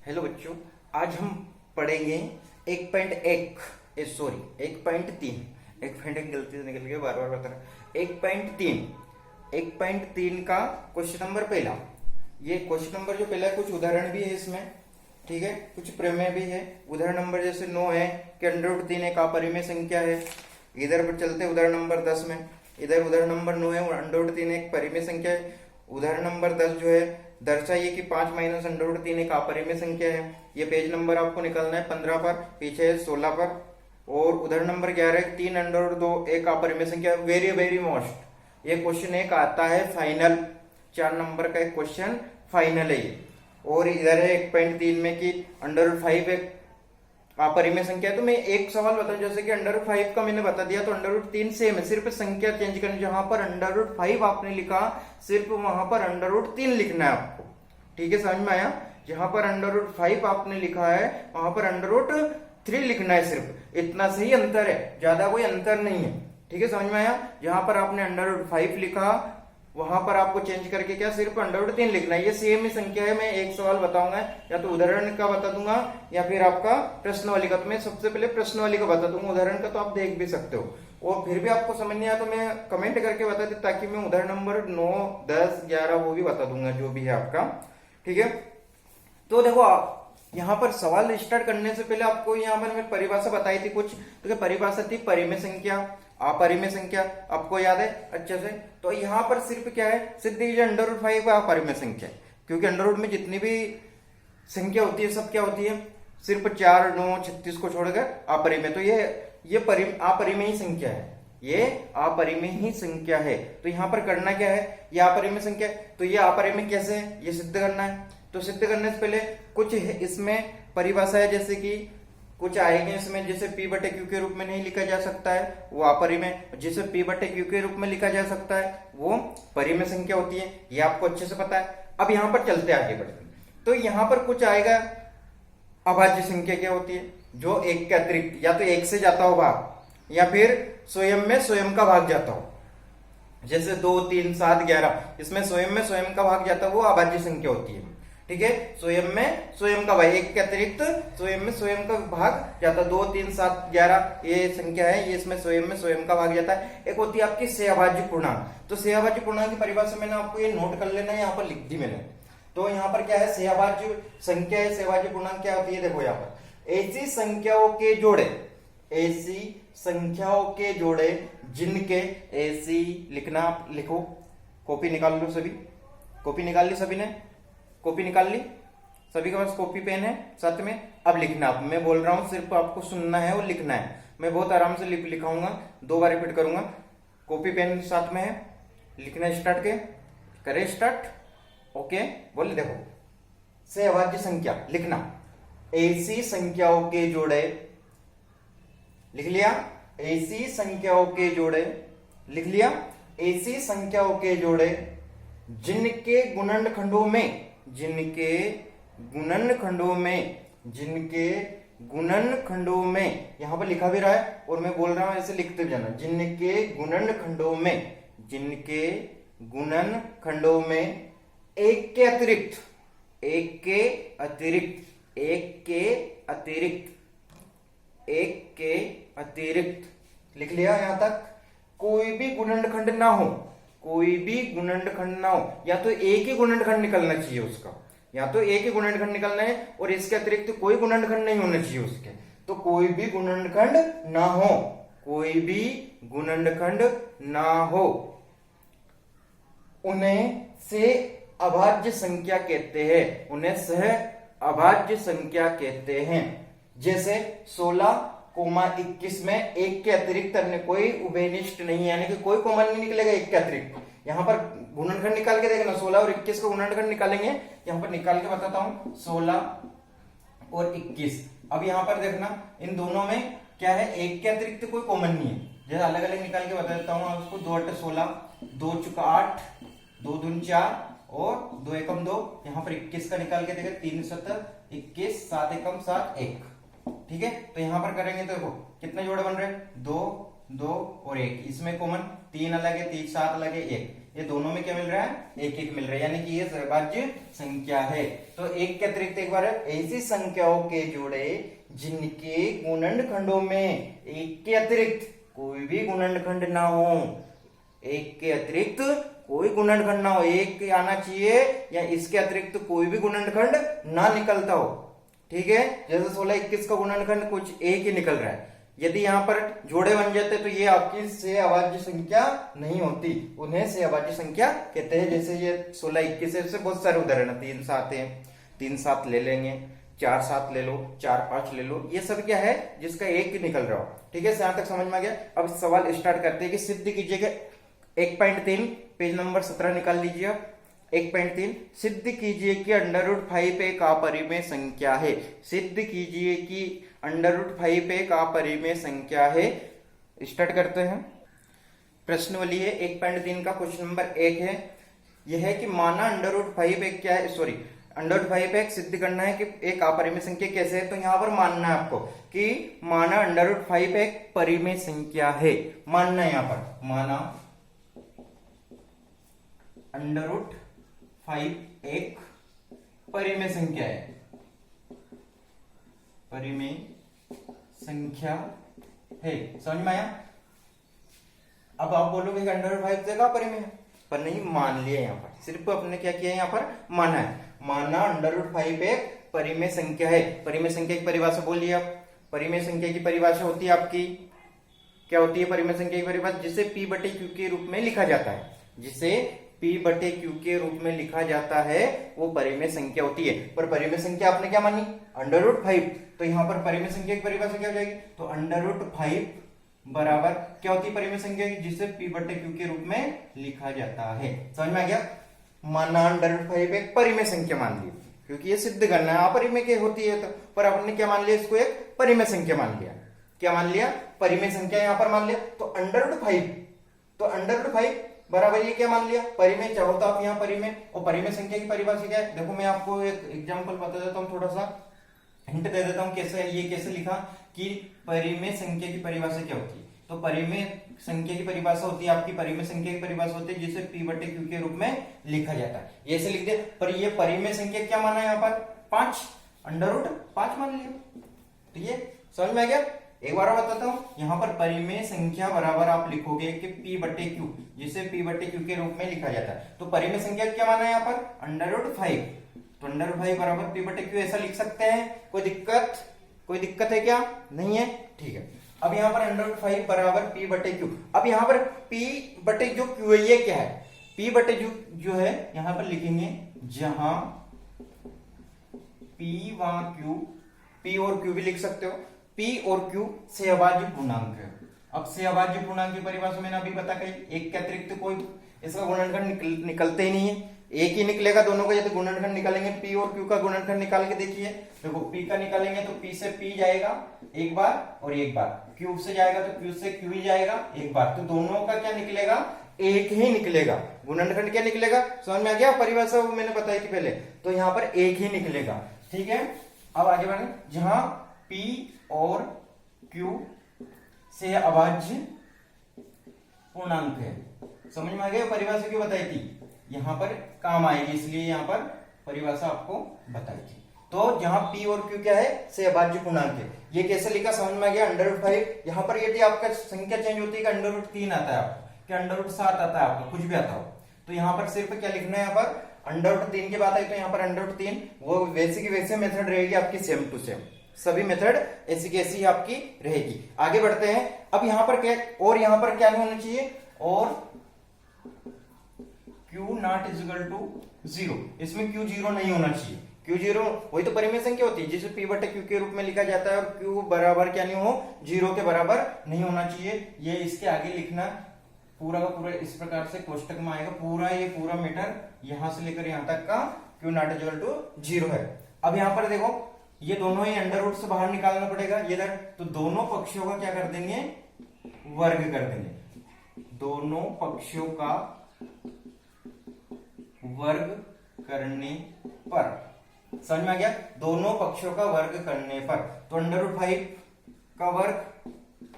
Hello बच्चों, आज हम पढ़ेंगे 1.1 गलती से निकल गया, बार बार बता रहा। 1.3 का क्वेश्चन नंबर पहला। ये क्वेश्चन नंबर जो पहला है, कुछ उदाहरण भी है इसमें, ठीक है, कुछ प्रमेय भी है। उदाहरण नंबर जैसे 9 है कि √3 एक अपरिमेय संख्या है। इधर पर चलते उदाहरण नंबर 10 में। इधर उदाहरण नंबर 9 है, √3 एक परिमेय संख्या है। उदाहरण नंबर 10 जो है, दर्शाइए कि 5 माइनस √3 एक अपरिमेय संख्या है। ये पेज नंबर आपको निकालना है 15 पर, पीछे है 16 पर। और उदाहरण नंबर 11 है, 3√2 एक अपरिमेय संख्या। वेरी वेरी मोस्ट ये क्वेश्चन एक आता है फाइनल, 4 नंबर का एक क्वेश्चन फाइनल है ये। और इधर है 1.3 में कि √5 एक अपरिमेय संख्या है। तो मैं एक सवाल बताऊं, जैसे कि √5 का मैंने बता दिया, तो √3 सेम है, सिर्फ संख्या चेंज करनी। जहां पर √5 आपने लिखा, सिर्फ वहां पर √3 लिखना है आपको, ठीक है, समझ में आया। जहां पर √5 आपने लिखा है, वहां पर √3 लिखना है, सिर्फ इतना सही अंतर है, ज्यादा कोई अंतर नहीं है, ठीक है, समझ में आया। जहां पर आपने √5 लिखा, वहां पर आपको चेंज करके क्या सिर्फ √3 लिखना है। ये सेम ही संख्या है। मैं एक सवाल बताऊंगा, या तो उदाहरण का बता दूंगा या फिर आपका प्रश्नावली का। तो मैं सबसे पहले प्रश्नावली का बता दूंगा, उदाहरण का तो आप देख भी सकते हो। और फिर भी आपको समझ नहीं आया तो मैं कमेंट करके बता दे, ताकि मैं उदाहरण नंबर 9, 10, 11 वो भी बता दूंगा, जो भी है आपका, ठीक है। तो देखो, यहाँ पर सवाल स्टार्ट करने से पहले आपको यहाँ पर मैं परिभाषा बताई थी कुछ। तो परिभाषा थी परिमेय संख्या, अपरिमेय संख्या, आपको याद है अच्छे से। तो यहाँ पर सिर्फ क्या है, सिर्फ √5 अपरिमेय संख्या है, क्योंकि अंडर में जितनी भी संख्या होती है सब क्या होती है, सिर्फ 4, 9, 36 को छोड़कर अपरिमेय। तो ये अपरिमेय ही संख्या है, ये अपरिमेय ही संख्या है। तो यहाँ पर करना क्या है, ये अपरिमेय संख्या है, तो ये अपरिमेय कैसे है ये सिद्ध करना है। तो सिद्ध करने से पहले कुछ इसमें परिभाषा है, जैसे कि कुछ आएंगे इसमें, जैसे P/Q के रूप में नहीं लिखा जा सकता है वो अपरिमेय, जिसे P/Q के रूप में लिखा जा सकता है वो परिमेय संख्या होती है। ये आपको अच्छे से पता है। अब यहाँ पर चलते आगे बढ़ते, तो यहाँ पर कुछ आएगा अभाज्य संख्या क्या होती है, जो एक के अतिरिक्त या तो एक से जाता हो भाग, या फिर स्वयं में स्वयं का भाग जाता हो। जैसे 2, 3, 7, 11, इसमें स्वयं का भाग जाता है, वो अभाज्य संख्या होती है, ठीक है। स्वयं में स्वयं का भाग, एक के अतिरिक्त स्वयं में स्वयं का भाग जाता है। 2, 3, 7, 11 ये संख्या है, ये इसमें स्वयं में स्वयं का भाग जाता है। एक होती है आपकी सहअभाज्य पूर्णांक। तो सहअभाज्य पूर्णांक की परिभाषा मैंने आपको ये नोट कर लेना है, यहाँ पर लिख दी मैंने। तो यहाँ पर क्या है, सहअभाज्य संख्या है। सहअभाज्य पूर्णांक क्या होती है, देखो यहाँ पर ऐसी संख्याओं के जोड़े, ऐसी संख्याओं के जोड़े जिनके, ऐसी लिखना, लिखो, कॉपी निकाल लो सभी, कॉपी निकाल ली सभी ने, कॉपी निकाल ली सभी के पास, कॉपी पेन है साथ में। अब लिखना, आप मैं बोल रहा हूं सिर्फ आपको सुनना है और लिखना है। मैं बहुत आराम से लिखाऊंगा, 2 बार रिपीट करूंगा। कॉपी पेन साथ में है, लिखना स्टार्ट के करें, स्टार्ट, ओके, बोले। देखो, सहअभाज्य संख्या लिखना, ऐसी संख्याओं के जोड़े, लिख लिया, ऐसी संख्याओं के जोड़े, लिख लिया, ऐसी संख्याओं के जोड़े जिनके गुणनखंडों में, जिनके गुणनखंडों में, यहां पर लिखा भी रहा है और मैं बोल रहा हूं ऐसे लिखते भी जाना, जिनके गुणनखंडों में एक के अतिरिक्त, लिख लिया यहां तक। कोई भी गुणनखंड ना हो, या तो एक ही गुणनखंड निकलना चाहिए उसका, या तो एक ही गुणनखंड निकलना है, और इसके अतिरिक्त कोई गुणनखंड नहीं होना चाहिए उसके। तो कोई भी गुणनखंड ना हो, उन्हें सहअभाज्य संख्या कहते हैं। जैसे 16, 21 में एक के अतिरिक्त अन्य कोई उभयनिष्ठ नहीं है, यानी कि कोई कॉमन नहीं निकलेगा एक के अतिरिक्त। यहां पर गुणनखंड निकाल के देखना, 16 और 21 का गुणनखंड निकालेंगे, यहां पर निकाल के बताता हूं, 16 और 21। अब यहां पर देखना, इन दोनों में क्या है, एक के अतिरिक्त कोई कॉमन नहीं है। जैसे अलग अलग निकाल के बता देता हूं आपको। 2 8 16, 2 चुका 8, 2 दून 4 और 2 एकम 2। यहां पर 21 का निकाल के देखा, 3 7 21, 7 एकम 7 1, ठीक है। तो यहां पर करेंगे तो देखो कितने जोड़े बन रहे हैं, 2, 2 और 1, इसमें कॉमन 3 अलग है, 3 7 अलग है, 1। ये दोनों में क्या मिल रहा है, एक एक मिल रहा है, यानी कि ये सहभाज्य संख्या है। तो एक के अतिरिक्त एक बार ऐसी संख्याओं के जोड़े जिनके गुणनखंडों में एक के अतिरिक्त कोई भी गुणनखंड ना हो, एक के अतिरिक्त कोई गुणनखंड ना हो, एक आना चाहिए या इसके अतिरिक्त कोई भी गुणनखंड ना निकलता हो। ठीक है, जैसे 16 21 का गुणनखंड कुछ एक ही निकल रहा है, यदि यहाँ पर जोड़े बन जाते तो ये आपकी सहअभाज्य संख्या नहीं होती, उन्हें सहअभाज्य संख्या कहते हैं। जैसे ये 16 21 है, इससे बहुत सारे उदाहरण है, 3 7 है, 3 7 ले लेंगे, 4 7 ले लो, 4 5 ले लो, ये सब क्या है जिसका एक ही निकल रहा हो। ठीक है, यहां तक समझ में आ गया। अब सवाल स्टार्ट करते हैं कि सिद्ध कीजिएगा 1.3 पेज नंबर 17 निकाल लीजिए आप। 1.3 सिद्ध कीजिए कि √5 एक अपरिमेय संख्या है। सिद्ध कीजिए कि √5 एक अपरिमेय संख्या है। स्टार्ट करते हैं। प्रश्नावली है 1.3 का क्वेश्चन नंबर 1 है, यह है कि माना √5 एक क्या है, सॉरी √5 एक सिद्ध करना है कि एक अपरिमेय संख्या कैसे है। तो यहां पर मानना है आपको कि माना √5 एक परिमेय संख्या है। मानना है यहां पर, माना √5 एक परिमेय संख्या है, परिमेय संख्या है। समझ में आया। अब आप बोलोगे √5 से का परिमेय है, पर नहीं, मान लिया यहाँ पर, सिर्फ अपने क्या किया यहाँ पर माना है। माना √5 एक परिमेय संख्या है। परिमेय संख्या की परिभाषा बोलिए आप। परिमेय संख्या की परिभाषा होती है आपकी, क्या होती है परिमेय संख्या की परिभाषा, जिसे P/Q के रूप में लिखा जाता है, जिसे P/Q के रूप में लिखा जाता है वो परिमेय संख्या होती है। पर परिमेय संख्या आपने क्या मानी, √5, तो यहाँ पर परिमेय संख्या की परिभाषा क्या हो जाएगी, तो √5 बराबर क्या होती है परिमेय संख्या की, जिसे P/Q के रूप में लिखा जाता है। समझ में आ गया। माना √5 एक परिमेय संख्या मान ली, क्योंकि ये सिद्ध करना है अपरिमेय के होती है, तो पर आपने क्या मान लिया, इसको एक परिमेय संख्या मान लिया। क्या मान लिया, परिमेय संख्या यहाँ पर मान लिया। तो √5 बराबर ये क्या मान लिया, परिमेय। चाहो तो आप यहाँ परिमेय, और परिमेय संख्या की परिभाषा क्या है, देखो मैं आपको एक एग्जांपल बता देता हूँ, थोड़ा सा हिंट दे देता हूँ कैसे ये कैसे लिखा कि परिमेय संख्या की परिभाषा क्या होती है। तो परिमेय संख्या की परिभाषा होती है आपकी, परिमेय संख्या की परिभाषा होती है जिसे P/Q के रूप में लिखा जाता है। ये ऐसे लिख दे। पर ये परिमेय संख्या क्या माना है यहाँ पर, 5, √5 मान लिया। तो ये समझ में आ गया। एक बार बताता हूं, यहाँ पर परिमेय संख्या बराबर आप लिखोगे कि P/Q, जिसे P/Q के रूप में लिखा जाता है। तो परिमेय संख्या क्या माना है यहाँ पर, √5, तो √5 बराबर P/Q ऐसा लिख सकते हैं। कोई दिक्कत है क्या, नहीं है, ठीक है। अब यहाँ पर √5 बराबर P/Q। अब यहाँ पर P/Q है, ये क्या है, P/Q जो है यहाँ पर लिखेंगे, जहां P वहां Q, P और Q भी लिख सकते हो, P और Q सहअभाज्य पूर्णांक है। अब सहअभाज्य पूर्णांक की परिभाषा मैंने अभी बता कही, एक के अतिरिक्त कोई इसका गुणनखंड निकलते ही नहीं है, एक ही निकलेगा दोनों का। यदि गुणनखंड निकालेंगे, P और Q का गुणनखंड निकाल के देखिए, देखो P का निकालेंगे तो P से P जाएगा एक बार और एक बार, Q से जाएगा तो Q से Q ही जाएगा एक बार, तो दोनों का क्या निकलेगा, एक ही निकलेगा। गुणनखंड क्या निकलेगा, समझ में आ गया। परिभाषा वो मैंने बताई थी पहले, तो यहाँ पर एक ही निकलेगा। ठीक है, अब आगे बढ़े। जहां P और Q सहअभाज्य पूर्णांक है, समझ में आ गया। परिभाषा क्यों बताई थी, यहाँ पर काम आएगी, इसलिए यहाँ पर परिभाषा आपको बताई थी। तो जहां P और Q क्या है, सहअभाज्य पूर्णांक है। ये कैसे लिखा, समझ में आ गया। √5, यहाँ पर यदि आपका संख्या चेंज होती है कि √3 आता है आपको, क्या √7 आता है आपको, कुछ भी आता हो, तो यहाँ पर सिर्फ क्या लिखना है, यहाँ पर √3 की बात आई तो यहाँ पर √3 वो वैसे की वैसे मेथड रहेगी आपकी, सेम टू सेम सभी मेथड ऐसी की ऐसी आपकी रहेगी। आगे बढ़ते हैं। अब यहाँ पर क्या, और यहाँ पर क्या नहीं होना चाहिए, और Q नॉट इक्वल टू 0, इसमें Q 0 नहीं होना चाहिए। Q 0 वही तो परिमेय संख्या होती है जिसे P/Q के रूप में लिखा जाता है, और Q बराबर क्या नहीं हो, 0 के बराबर नहीं होना चाहिए। ये इसके आगे लिखना पूरा का पूरा इस प्रकार से कोष्टक में आएगा, पूरा ये पूरा मीटर यहां से लेकर यहां तक का Q नॉट इक्वल टू 0 है। अब यहाँ पर देखो, ये दोनों ही अंडर रूट से बाहर निकालना पड़ेगा ये इधर, तो दोनों पक्षों का क्या कर देंगे, वर्ग कर देंगे। दोनों पक्षों का वर्ग करने पर, समझ में आ गया, दोनों पक्षों का वर्ग करने पर, तो √5 का वर्ग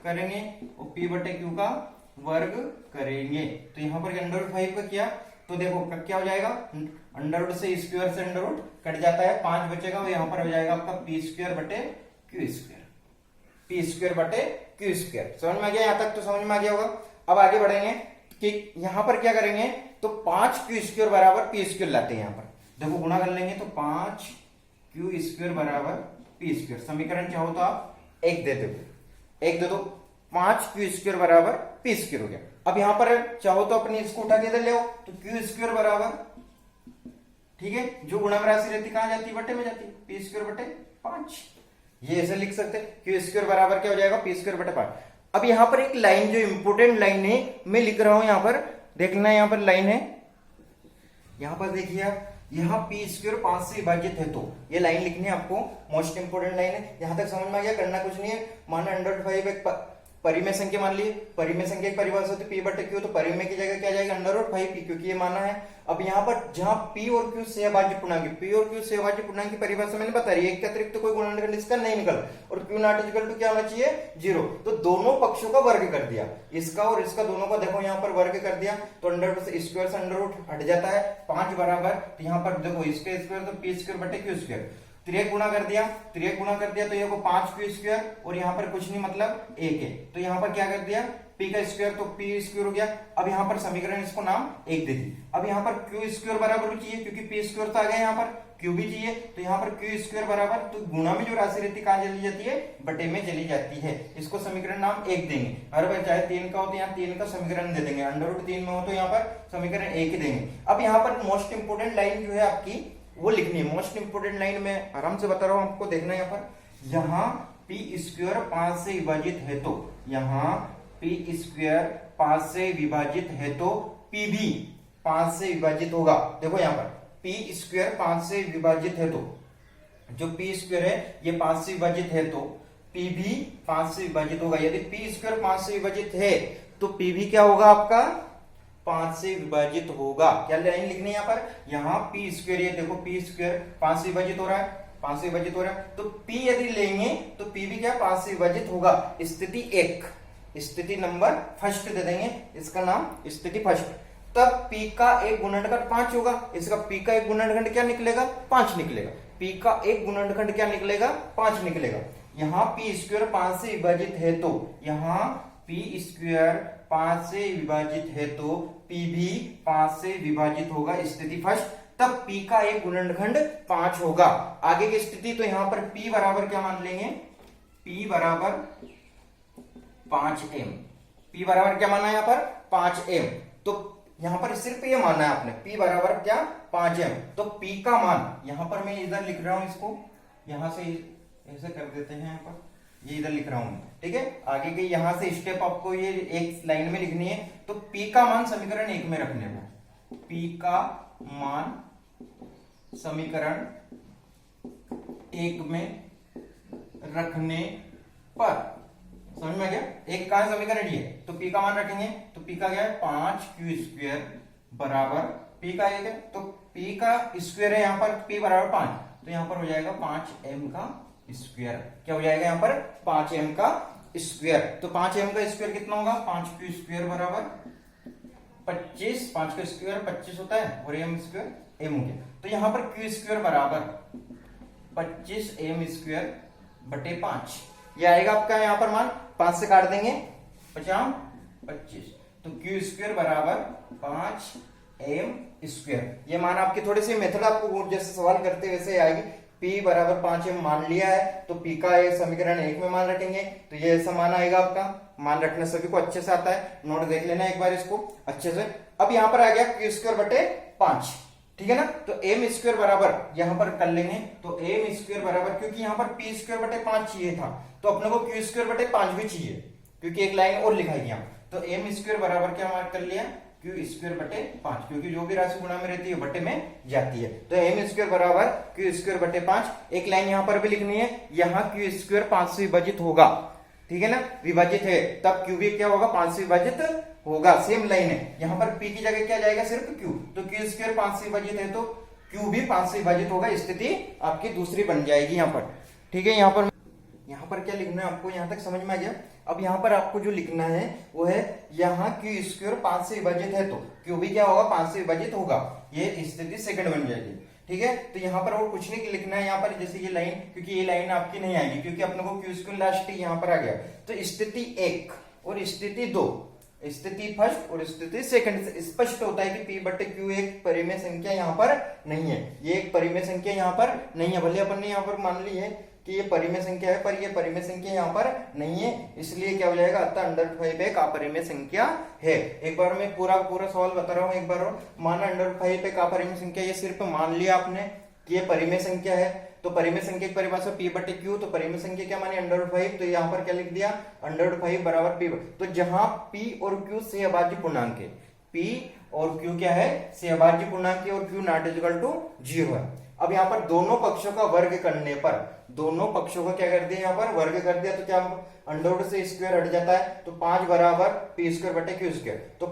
करेंगे और P/Q का वर्ग करेंगे। तो यहाँ पर अंडर रूट 5 का किया तो देखो क्या हो जाएगा, अंडर रूट से स्क्वायर से अंडर रूट कट जाता है, 5 बचेगा, वो यहाँ पर हो जाएगा आपका पी स्क्वायर बटे क्यू स्क्वायर, पी स्क्वायर बटे क्यू स्क्वायर। समझ में आ गया, यहाँ तक तो समझ में आ गया होगा। अब आगे बढ़ेंगे कि यहाँ पर क्या करेंगे, तो 5 क्यू स्क्वायर बराबर पी स्क्वायर लाते हैं, यहाँ पर देखो गुणा कर लेंगे तो 5 क्यू स्क्वायर बराबर पी स्क्वायर। समीकरण चाहो तो आप एक दे दो, एक दे दो, 5 क्यू स्क्वायर बराबर पी स्क्वायर हो गया। अब यहां पर चाहो तो अपनी इसको उठा के इधर ले आओ, तो क्यू स्क्वायर बराबर, ठीक है, जो गुणा में राशि रहती कहां जाती है, बटे में जाती है, पी स्क्वायर बटे 5। ये ऐसे लिख सकते हैं, क्यू स्क्वायर बराबर क्या हो जाएगा, पी स्क्वायर बटे 5। अब यहां पर एक लाइन जो इंपोर्टेंट लाइन है मैं लिख रहा हूं, यहां पर देखना, यहां पर लाइन है, यहां पर देखिए आप, यहाँ पी स्क्वायर 5 से विभाजित है, तो ये लाइन लिखनी है आपको, मोस्ट इंपोर्टेंट लाइन है। यहां तक समझ में आ गया, करना कुछ नहीं है। माना अंडर 5 एक परिमेय संख्या मान ली, परिमेय संख्या की परिभाषा होती है पी बटे क्यू, तो परिमेय की जगह क्या जाएगा, अंडर रूट 5 पी, क्योंकि ये माना है। अब यहाँ पर जहां पी और क्यू सहभाज्य पूर्णांक, पी और क्यू सहभाज्य पूर्णांक की परिभाषा मैंने बता रही है, एक के अतिरिक्त तो कोई गुणनखंड इसका नहीं निकल, और क्यू नॉट इक्वल टू क्या होना चाहिए, 0। तो दोनों पक्षों का वर्ग कर दिया, इसका और इसका दोनों का देखो यहाँ पर वर्ग कर दिया, तो अंडर रूट से स्क्वायर से अंडर रूट हट जाता है, 5 बराबर, तो यहाँ पर देखो इसके स्क्वायर तो पी स्क्वायर बटे क्यू स्क्वायर, त्रिक गुणा कर दिया, त्रिक गुणा कर दिया तो ये को 5 क्यू स्क्वायर, और यहाँ पर कुछ नहीं मतलब 1 है, तो यहाँ पर क्या कर दिया, पी का स्क्वायर तो पी स्क्वायर हो गया। अब यहाँ पर समीकरण इसको नाम 1 दे दी। अब यहाँ पर क्यू स्क्वायर बराबर भी चाहिए, क्योंकि पी स्क्वायर तो आ गया, यहाँ पर क्यू भी चाहिए, तो यहाँ पर क्यू स्क्वायर बराबर, तो गुणा में जो राशि रहती है कहां चली जाती है, बटे में चली जाती है। इसको समीकरण नाम 1 देंगे। हर बार चाहे 3 का हो तो यहाँ 3 का समीकरण दे देंगे, अंडर रूट 3 में हो तो यहाँ पर समीकरण 1 ही देंगे। अब यहाँ पर मोस्ट इंपोर्टेंट लाइन जो है आपकी वो लिखनी है, मोस्ट इंपोर्टेंट लाइन में आराम से बता रहा हूं आपको, देखना यहाँ पर, यहाँ पी स्क्वायर 5 से विभाजित है, तो यहाँ पी स्क्वायर 5 से विभाजित है तो पी भी 5 से विभाजित होगा। देखो यहाँ पर पी स्क्वायर 5 से विभाजित है, तो जो पी स्क्वायर है ये 5 से विभाजित है, तो पी भी 5 से विभाजित होगा। यदि पी स्क्वायर 5 से विभाजित है तो पी भी क्या होगा आपका, 5 से विभाजित होगा। क्या लाइन लिखनी है यहाँ पर, यहाँ पी स्क्वायर, ये देखो पी स्क्वायर 5 से विभाजित हो रहा है, 5 से विभाजित हो रहा है, तो पी यदि लेंगे तो पी भी क्या 5 से विभाजित होगा। स्थिति 1, स्थिति नंबर फर्स्ट दे देंगे, इसका नाम स्थिति फर्स्ट। तब पी का एक गुणनखंड 5 होगा, इसका पी का एक गुणनखंड क्या निकलेगा, 5 निकलेगा। पी का एक गुणनखंड क्या निकलेगा, 5 निकलेगा। यहाँ पी स्क्वायर 5 से विभाजित है, तो यहाँ पी स्क्वायर 5 से विभाजित है, तो पी भी 5 से विभाजित होगा, स्थिति फर्स्ट। तब पी का एक गुणनखंड 5 होगा। आगे की स्थिति, तो यहाँ पर पी बराबर क्या मान लेंगे, पी बराबर 5m, पी बराबर क्या माना है यहाँ पर, 5m। तो यहाँ पर सिर्फ ये माना है आपने, पी बराबर क्या, 5m। तो पी का मान यहाँ पर मैं इधर लिख रहा हूं, इसको यहां से ऐसे कर देते हैं, यहाँ पर ये इधर लिख रहा हूं, ठीक है। आगे के यहां से स्टेप आपको ये एक लाइन में लिखनी है। तो पी का मान समीकरण 1 में रखने को, पी का मान समीकरण 1 में रखने पर, समझ में आ गया, एक का समीकरण ये, तो पी का मान रखेंगे, तो पी का क्या है, 5 क्यू स्क्वायर बराबर, पी का 1 है तो पी का स्क्वायर है, यहाँ पर पी बराबर 5, तो यहाँ पर हो जाएगा 5m का स्क्वायर। क्या हो जाएगा यहाँ पर, 5m का स्क्वायर। तो 5m का स्क्वायर कितना होगा, 5 क्यू स्क्वायर बराबर 25, 5 का स्क्वायर 25 होता है, और m स्क्वायर m हो गया। तो यहाँ पर क्यू स्क्वायर बराबर 25m स्क्वायर बटे 5, ये आएगा आपका यहाँ पर मान, 5 से काट देंगे, 50 25, तो क्यू स्क्वायर बराबर 5m स्क्वायर। ये मान आपके थोड़े से मेथड आपको जैसे सवाल करते वैसे आएगी। p बराबर 5m मान लिया है, तो p का ये समीकरण 1 में मान रखेंगे, तो ये ऐसा मान आएगा आपका। मान रखना सभी को अच्छे से आता है, नोट देख लेना एक बार इसको अच्छे से। अब यहाँ पर आ गया क्यू स्क्वायर बटे 5, ठीक है ना। तो m स्क्वायर बराबर यहाँ पर कर लेंगे, तो m स्क्वायर बराबर, क्योंकि यहाँ पर p स्क्वायर बटे 5 चाहिए था, तो अपने को क्यू स्क्वायर बटे 5 भी चाहिए, क्योंकि एक लाइन और लिखाई यहाँ। तो m स्क्वायर बराबर क्या मार्क कर लिया, क्यू स्क्वायर बटे 5, क्योंकि जो भी राशि गुणा में रहती है बटे में जाती है। तो m स्क्वायर बराबर क्यू स्क्वायर बटे 5। एक लाइन यहाँ पर भी लिखनी है, यहाँ क्यू स्क्वायर 5 से विभाजित होगा, ठीक है ना, विभाजित है, तब क्यू भी क्या होगा, 5 से विभाजित होगा। सेम लाइन है, यहाँ पर p की जगह क्या जाएगा, सिर्फ q, तो क्यू स्क्वायर 5 से विभाजित है, तो q भी 5 से विभाजित होगा। स्थिति आपकी दूसरी बन जाएगी यहाँ पर, ठीक है। यहाँ पर यहाँ पर क्या लिखना है आपको, यहाँ तक समझ में आ गया। अब यहाँ पर आपको जो लिखना है वो है यहाँ क्यू स्क्वायर 5 से विभाजित है तो क्यू भी क्या होगा 5 से विभाजित होगा, ये स्थिति सेकंड बन जाएगी। ठीक है, तो यहाँ पर और कुछ नहीं लिखना है यहाँ पर, जैसे ये लाइन, क्योंकि ये लाइन आपकी नहीं आएगी क्योंकि अपने को क्यू स्क्वायर लास्ट यहाँ पर आ गया। तो स्थिति 1 और स्थिति 2, स्थिति फर्स्ट और स्थिति सेकंड से स्पष्ट होता है कि पी बटे क्यू एक परिमेय संख्या यहाँ पर नहीं है, ये एक परिमेय संख्या यहाँ पर नहीं है। भले अपन ने यहाँ पर मान ली है कि ये परिमेय संख्या है, पर ये परिमेय संख्या यहाँ पर नहीं है, इसलिए क्या हो जाएगा, अतः अंडर एक अपरिमेय संख्या है। एक बार मैं पूरा सवाल बता रहा हूँ एक बार और, माना अंडर एक अपरिमेय संख्या, ये सिर्फ मान लिया आपने कि ये परिमेय संख्या है, तो परिमेय संख्या की परिभाषा पी बटे क्यू, तो परिमेय संख्या क्या मानी अंडर, तो यहाँ पर क्या लिख दिया अंडर बराबर पी। तो जहां पी और क्यू से अभाज्य पूर्णांक है, पी और क्यू क्या है से अभाज्य पूर्णांक है, और क्यू नॉट इक्वल टू 0 है। अब यहाँ पर दोनों पक्षों का वर्ग करने पर, दोनों पक्षों का क्या कर दिया यहाँ पर वर्ग कर दिया, तो क्या अंडर से स्क्वायर हट जाता है, तो 5 बराबर पी स्क्वायर बटे क्यू स्क्वायर, तो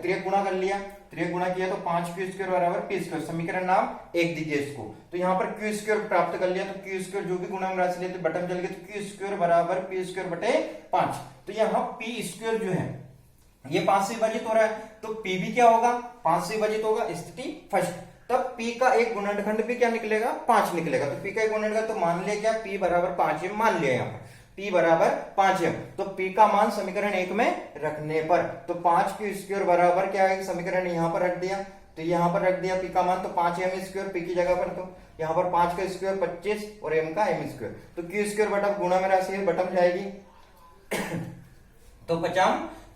त्रिक गुणा कर लिया, त्रिक गुणा किया तो 5 क्यू स्क्वायर बराबर पी स्क्वायर, समीकरण नाम 1 दीजिए इसको। तो यहाँ पर क्यू स्क्वायर प्राप्त कर लिया, तो क्यू स्क्वायर जो भी गुणांक राशि लेते बटन चल गए, तो क्यू स्क्वायर बराबर पी स्क्वायर बटे 5। तो यहाँ पी स्क्वायर जो है ये 5 से विभाजित हो रहा है, तो पी भी क्या होगा 5 से विभाजित होगा, स्थिति फर्स्ट। तब p का एक गुणनखंड भी क्या निकलेगा 5 निकलेगा, तो p का एक गुणनखंड, तो मान लिया क्या p बराबर 5 है, मान लिया यहाँ पर p बराबर 5 है, तो p का मान समीकरण 1 में रखने पर, तो 5 क्यू स्क्वायर बराबर क्या है, समीकरण यहाँ पर रख दिया, तो यहाँ पर रख दिया p का मान, तो 5 m स्क्वायर p की जगह पर, तो यहाँ पर 5 का स्क्वायर 25 और m का m स्क्वायर, तो क्यू स्क्वायर बटा गुणा में राशि बटम जाएगी तो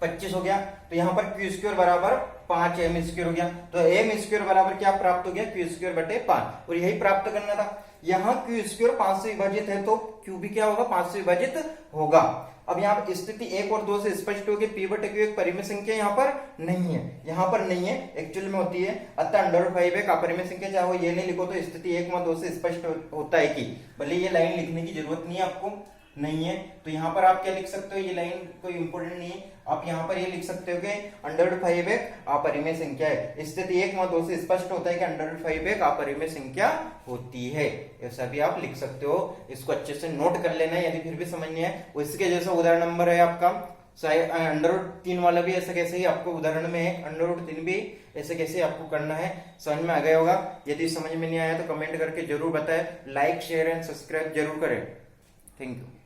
25 हो गया, तो यहाँ पर क्यू स्क्वायर बराबर 5 एम स्क्वायर हो गया, तो एम स्क्वायर बराबर क्या प्राप्त हो गया क्यू स्क्वायर बटे 5, और यही प्राप्त करना था। यहाँ क्यू स्क्वायर 5 से विभाजित है तो क्यू भी क्या होगा 5 से विभाजित होगा। अब यहाँ पर स्थिति 1 और 2 से स्पष्ट हो गई पी बटे क्यू एक परिमेय संख्या यहाँ पर नहीं है, यहाँ पर नहीं है, एक्चुअल में होती है, अतः अंडर एक अपरिमेय संख्या, चाहे वो ये नहीं लिखो तो स्थिति 1 व 2 से स्पष्ट होता है कि, भले ये लाइन लिखने की जरूरत नहीं है आपको, नहीं है, तो यहाँ पर आप क्या लिख सकते हो, ये लाइन कोई इंपोर्टेंट नहीं है, आप यहाँ पर ये लिख सकते हो कि अंडर एक अपरिमेय संख्या है। स्थिति 1 व 2 से स्पष्ट होता है कि अंडर एक अपरिमेय संख्या होती है, ऐसा भी आप लिख सकते हो। इसको अच्छे से नोट कर लेना है, यदि फिर भी समझ नहीं है। इसके जैसा उदाहरण नंबर है आपका अंडर वाला भी ऐसा कैसे ही आपको उदाहरण में है, अंडर भी ऐसे कैसे आपको करना है, समझ में आ गया होगा। यदि समझ में नहीं आया तो कमेंट करके जरूर बताएं, लाइक शेयर एंड सब्सक्राइब जरूर करें। Thank you.